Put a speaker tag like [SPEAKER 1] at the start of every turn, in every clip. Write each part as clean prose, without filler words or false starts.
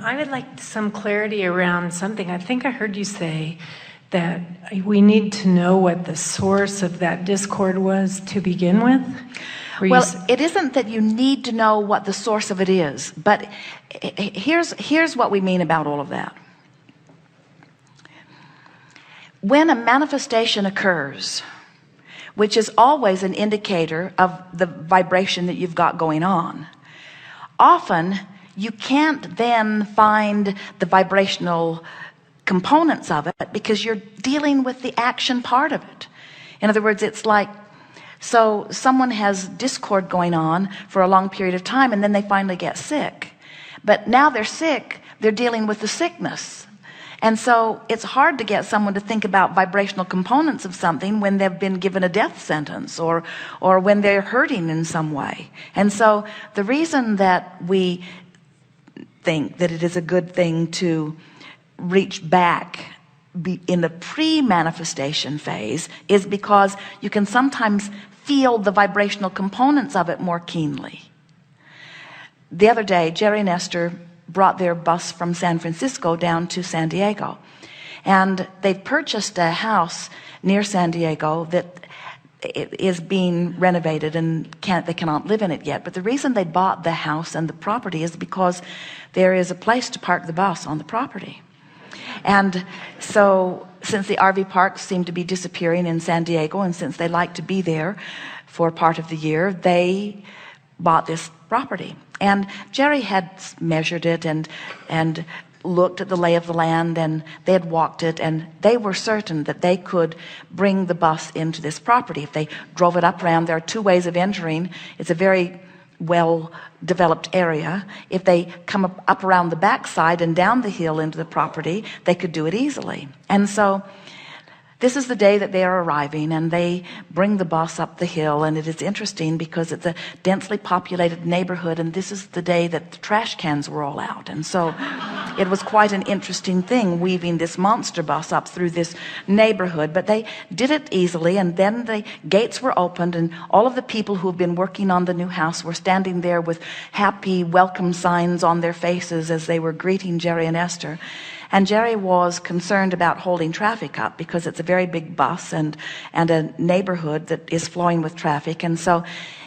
[SPEAKER 1] I would like some clarity around something. I think I heard you say that we need to know what the source of that discord was to begin with.
[SPEAKER 2] Well, it isn't that you need to know what the source of it is, but here's what we mean about all of that. When a manifestation occurs, which is always an indicator of the vibration that you've got going on, often you can't then find the vibrational components of it because you're dealing with the action part of it. In other words, it's like, so someone has discord going on for a long period of time, and then they finally get sick. But now they're sick, they're dealing with the sickness. And so it's hard to get someone to think about vibrational components of something when they've been given a death sentence or when they're hurting in some way. And so the reason that we think that it is a good thing to reach back in the pre-manifestation phase is because you can sometimes feel the vibrational components of it more keenly. The other day, Jerry and Esther brought their bus from San Francisco down to San Diego, and they've purchased a house near San Diego that is being renovated, and they cannot live in it yet. But the reason they bought the house and the property is because there is a place to park the bus on the property. And so since the RV parks seem to be disappearing in San Diego, and since they like to be there for part of the year, they bought this property. And Jerry had measured it and looked at the lay of the land, and they had walked it, and they were certain that they could bring the bus into this property. If they drove it up around, there are two ways of entering. It's a very well developed area. If they come up around the backside and down the hill into the property, they could do it easily. And so this is the day that they are arriving, and they bring the bus up the hill. And it is interesting because it's a densely populated neighborhood, and this is the day that the trash cans were all out. And so it was quite an interesting thing, weaving this monster bus up through this neighborhood. But they did it easily, and then the gates were opened, and all of the people who have been working on the new house were standing there with happy welcome signs on their faces as they were greeting Jerry and Esther. And Jerry was concerned about holding traffic up because it's a very big bus and a neighborhood that is flowing with traffic. And so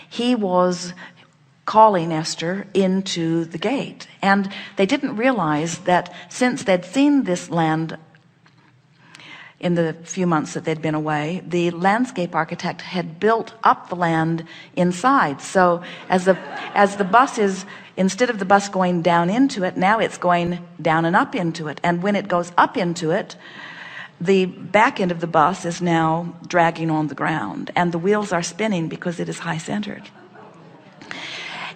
[SPEAKER 2] he was calling Esther into the gate. And they didn't realize that since they'd seen this land in the few months that they'd been away, the landscape architect had built up the land inside. So as the bus is, instead of the bus going down into it, now it's going down and up into it. And when it goes up into it, the back end of the bus is now dragging on the ground, and the wheels are spinning because it is high centered.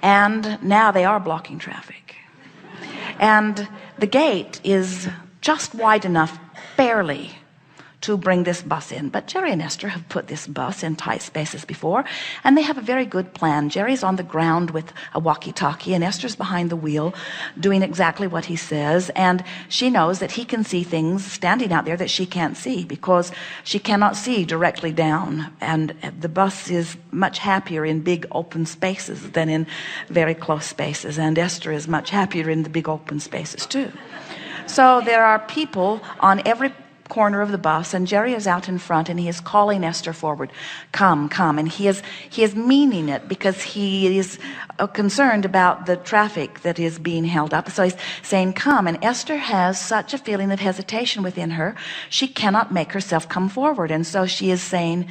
[SPEAKER 2] And now they are blocking traffic. And the gate is just wide enough, barely, to bring this bus in. But Jerry and Esther have put this bus in tight spaces before, and they have a very good plan. Jerry's on the ground with a walkie-talkie, and Esther's behind the wheel doing exactly what he says. And she knows that he can see things standing out there that she can't see because she cannot see directly down. And the bus is much happier in big open spaces than in very close spaces. And Esther is much happier in the big open spaces too. So there are people on every corner of the bus, and Jerry is out in front, and he is calling Esther forward. Come, come. And he is meaning it because he is concerned about the traffic that is being held up. So he's saying, come. And Esther has such a feeling of hesitation within her. She cannot make herself come forward. And so she is saying,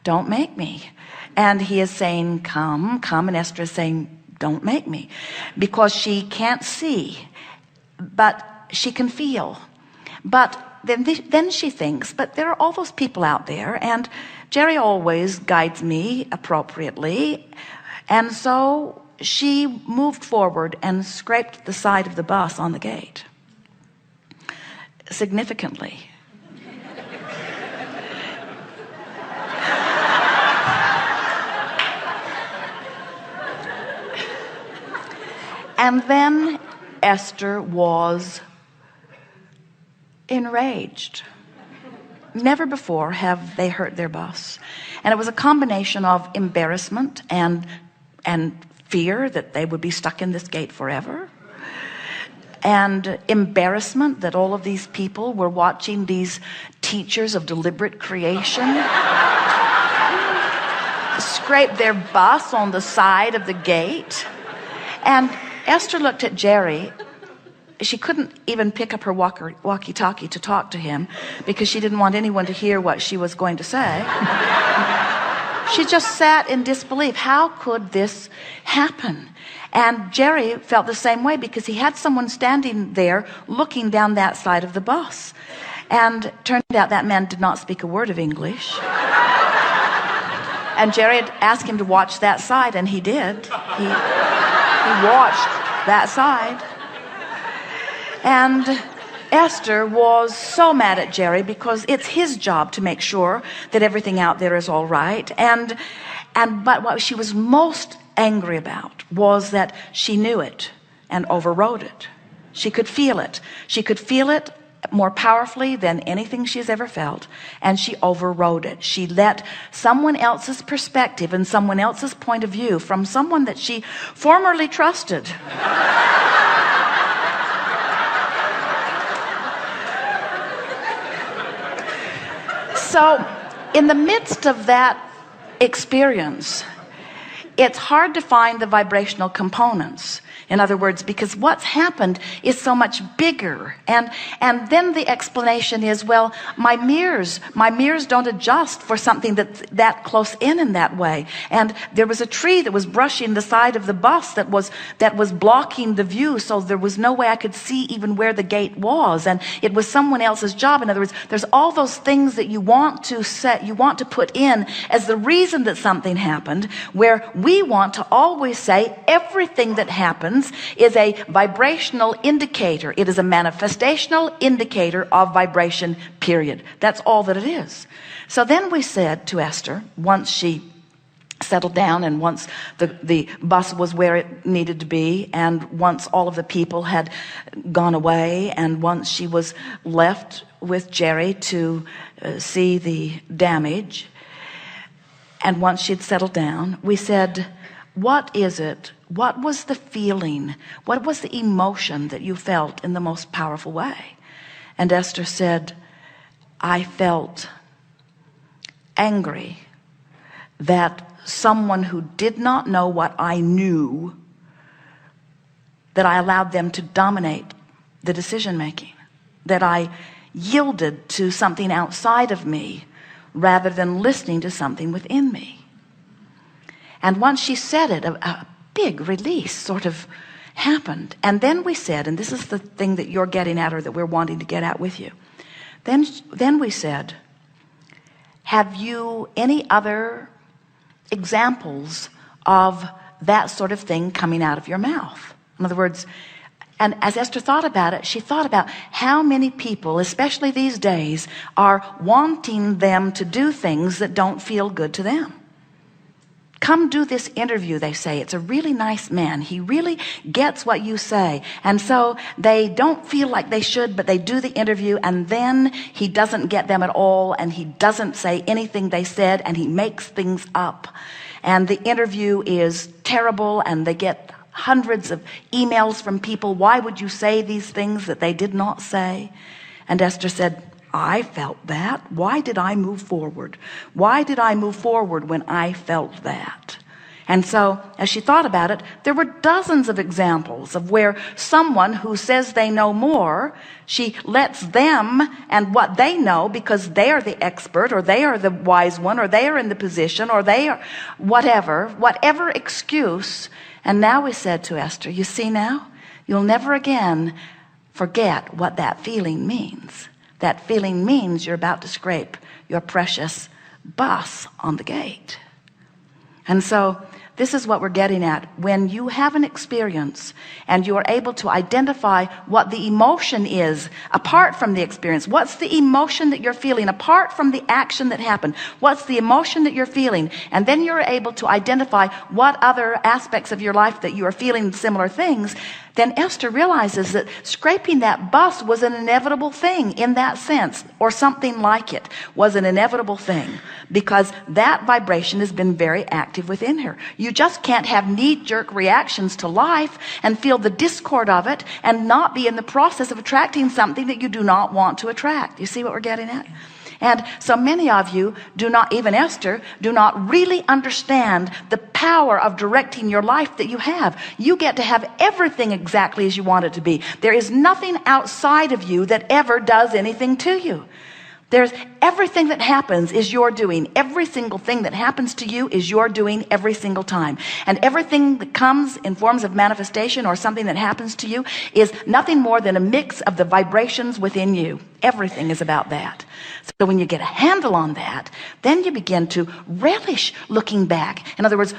[SPEAKER 2] don't make me. And he is saying, come, come. And Esther is saying, don't make me. Because she can't see, but she can feel. But then she thinks, but there are all those people out there, and Jerry always guides me appropriately. And so she moved forward and scraped the side of the bus on the gate significantly. And then Esther was enraged. Never before have they hurt their bus. And it was a combination of embarrassment and fear that they would be stuck in this gate forever, and embarrassment that all of these people were watching these teachers of deliberate creation scrape their bus on the side of the gate. And Esther looked at Jerry. She couldn't even pick up her walkie-talkie to talk to him because she didn't want anyone to hear what she was going to say. She just sat in disbelief. How could this happen? And Jerry felt the same way because he had someone standing there looking down that side of the bus. And turned out that man did not speak a word of English. And Jerry had asked him to watch that side, and he did. He watched that side. And Esther was so mad at Jerry because it's his job to make sure that everything out there is all right. But what she was most angry about was that she knew it and overrode it. She could feel it. She could feel it more powerfully than anything she's ever felt, and she overrode it. She let someone else's perspective and someone else's point of view from someone that she formerly trusted So in the midst of that experience, it's hard to find the vibrational components. In other words, because what's happened is so much bigger. And then the explanation is, well, my mirrors don't adjust for something that's that close in that way. And there was a tree that was brushing the side of the bus that was blocking the view, so there was no way I could see even where the gate was. And it was someone else's job. In other words, there's all those things that you want to put in as the reason that something happened, where we want to always say everything that happens is a vibrational indicator. It is a manifestational indicator of vibration, period. That's all that it is. So then we said to Esther, once she settled down and once the bus was where it needed to be, and once all of the people had gone away, and once she was left with Jerry to see the damage, and once she'd settled down, we said, what is it? What was the feeling? What was the emotion that you felt in the most powerful way? And Esther said, I felt angry that someone who did not know what I knew, that I allowed them to dominate the decision making, that I yielded to something outside of me rather than listening to something within me. And once she said it, a big release sort of happened. And then we said, and this is the thing that you're getting at, or that we're wanting to get at with you. Then we said, have you any other examples of that sort of thing coming out of your mouth? In other words, and as Esther thought about it, she thought about how many people, especially these days, are wanting them to do things that don't feel good to them. Come do this interview, they say. It's a really nice man. He really gets what you say. And so they don't feel like they should, but they do the interview, and then he doesn't get them at all, and he doesn't say anything they said, and he makes things up. And the interview is terrible, and they get hundreds of emails from people. Why would you say these things that they did not say? And Esther said, I felt that. Why did I move forward? Why did I move forward when I felt that? And so as she thought about it, there were dozens of examples of where someone who says they know more, she lets them and what they know, because they are the expert, or they are the wise one, or they are in the position, or they are whatever excuse. And now we said to Esther, you see now, you'll never again forget what that feeling means. That feeling means you're about to scrape your precious bus on the gate. And so this is what we're getting at. When you have an experience and you are able to identify what the emotion is apart from the experience, what's the emotion that you're feeling apart from the action that happened, what's the emotion that you're feeling, and then you're able to identify what other aspects of your life that you are feeling similar things, then Esther realizes that scraping that bus was an inevitable thing in that sense, or something like it was an inevitable thing, because that vibration has been very active within her. You just can't have knee-jerk reactions to life and feel the discord of it and not be in the process of attracting something that you do not want to attract. You see what we're getting at? And so many of you do not, even Esther, do not really understand the power of directing your life that you have. You get to have everything exactly as you want it to be. There is nothing outside of you that ever does anything to you. There's everything that happens is your doing. Every single thing that happens to you is your doing every single time. And everything that comes in forms of manifestation or something that happens to you is nothing more than a mix of the vibrations within you. Everything is about that. So when you get a handle on that, then you begin to relish looking back. In other words,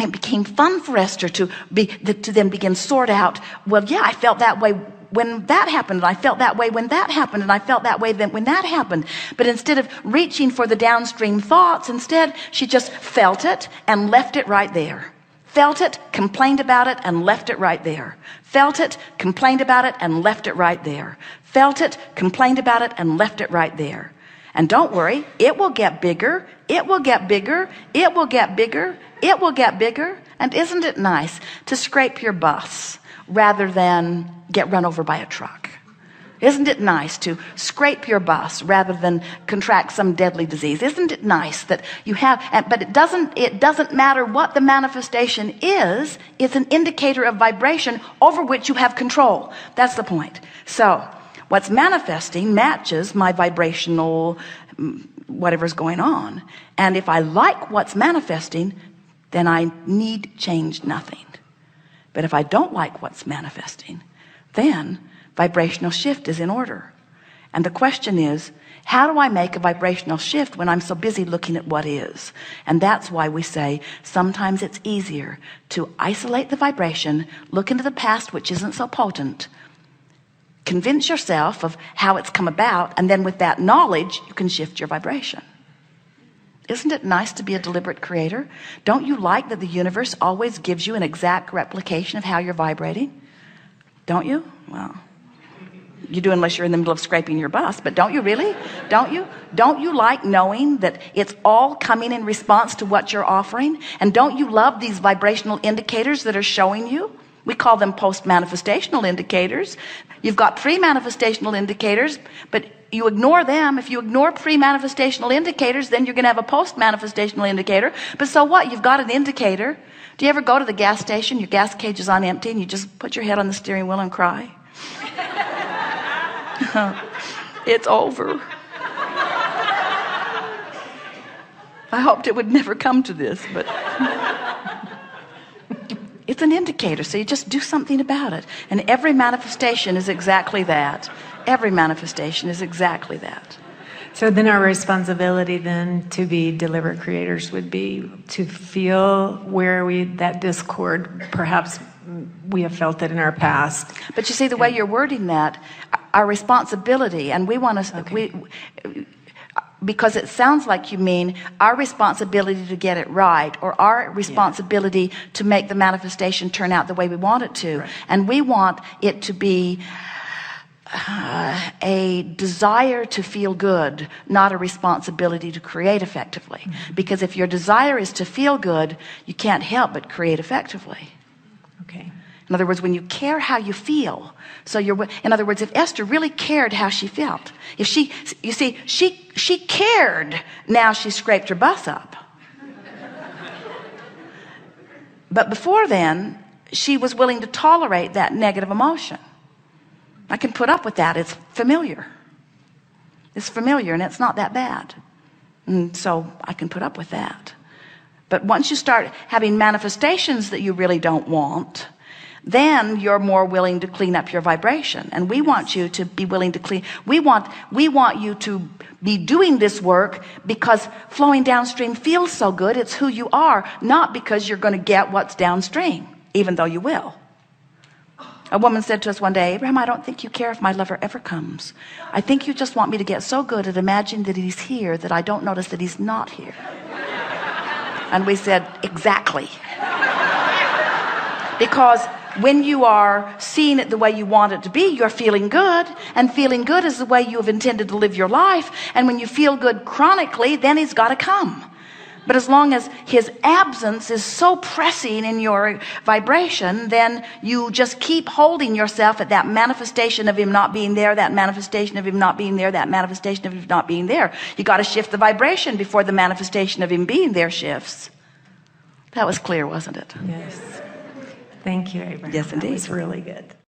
[SPEAKER 2] it became fun for Esther to then begin sort out, well, yeah, I felt that way when that happened, and I felt that way when that happened, and I felt that way then when that happened. But instead of reaching for the downstream thoughts, instead she just felt it and left it right there. Felt it, complained about it, and left it right there. Felt it, complained about it, and left it right there. Felt it, complained about it, and left it right there. And don't worry, it will get bigger, it will get bigger, it will get bigger, it will get bigger. And isn't it nice to scrape your bus rather than get run over by a truck? Isn't it nice to scrape your bus rather than contract some deadly disease? Isn't it nice that you have, but it doesn't matter what the manifestation is, it's an indicator of vibration over which you have control. That's the point. So what's manifesting matches my vibrational whatever's going on. And if I like what's manifesting, then I need change nothing. But if I don't like what's manifesting, then vibrational shift is in order. And the question is, how do I make a vibrational shift when I'm so busy looking at what is? And that's why we say sometimes it's easier to isolate the vibration, look into the past, which isn't so potent, convince yourself of how it's come about, and then with that knowledge, you can shift your vibration. Isn't it nice to be a deliberate creator? Don't you like that the universe always gives you an exact replication of how you're vibrating? Don't you? Well, you do unless you're in the middle of scraping your bus, but don't you really? Don't you? Don't you like knowing that it's all coming in response to what you're offering? And don't you love these vibrational indicators that are showing you? We call them post-manifestational indicators. You've got pre-manifestational indicators, but you ignore them. If you ignore pre-manifestational indicators, then you're going to have a post-manifestational indicator. But so what? You've got an indicator. Do you ever go to the gas station, your gas cage is on empty, and you just put your head on the steering wheel and cry? It's over. I hoped it would never come to this, but it's an indicator, so you just do something about it. And every manifestation is exactly that. Every manifestation is exactly that.
[SPEAKER 1] So then our responsibility then to be deliberate creators would be to feel where that discord, perhaps we have felt it in our past.
[SPEAKER 2] But you see, the way you're wording that, our responsibility, and we want to,
[SPEAKER 1] Okay.
[SPEAKER 2] because it sounds like you mean our responsibility to get it right, or our responsibility to make the manifestation turn out the way we want it to.
[SPEAKER 1] Right.
[SPEAKER 2] And we want it to be a desire to feel good, not a responsibility to create effectively. Mm-hmm. Because if your desire is to feel good, you can't help but create effectively.
[SPEAKER 1] Okay.
[SPEAKER 2] In other words, when you care how you feel, so in other words, if Esther really cared how she felt, if she cared, now she scraped her bus up. But before then, she was willing to tolerate that negative emotion. I can put up with that. It's familiar. It's familiar, and it's not that bad. And so I can put up with that. But once you start having manifestations that you really don't want, then you're more willing to clean up your vibration. And we want you to be willing to clean. We want you to be doing this work because flowing downstream feels so good. It's who you are, not because you're going to get what's downstream, even though you will. A woman said to us one day, Abraham, I don't think you care if my lover ever comes. I think you just want me to get so good at imagining that he's here that I don't notice that he's not here. And we said, exactly. Because when you are seeing it the way you want it to be, you're feeling good, and feeling good is the way you have intended to live your life. And when you feel good chronically, then he's got to come. But as long as his absence is so pressing in your vibration, then you just keep holding yourself at that manifestation of him not being there, that manifestation of him not being there, that manifestation of him not being there. You got to shift the vibration before the manifestation of him being there shifts. That was clear, wasn't it?
[SPEAKER 1] Yes. Thank you, Abraham.
[SPEAKER 2] Yes, indeed.
[SPEAKER 1] That was really good.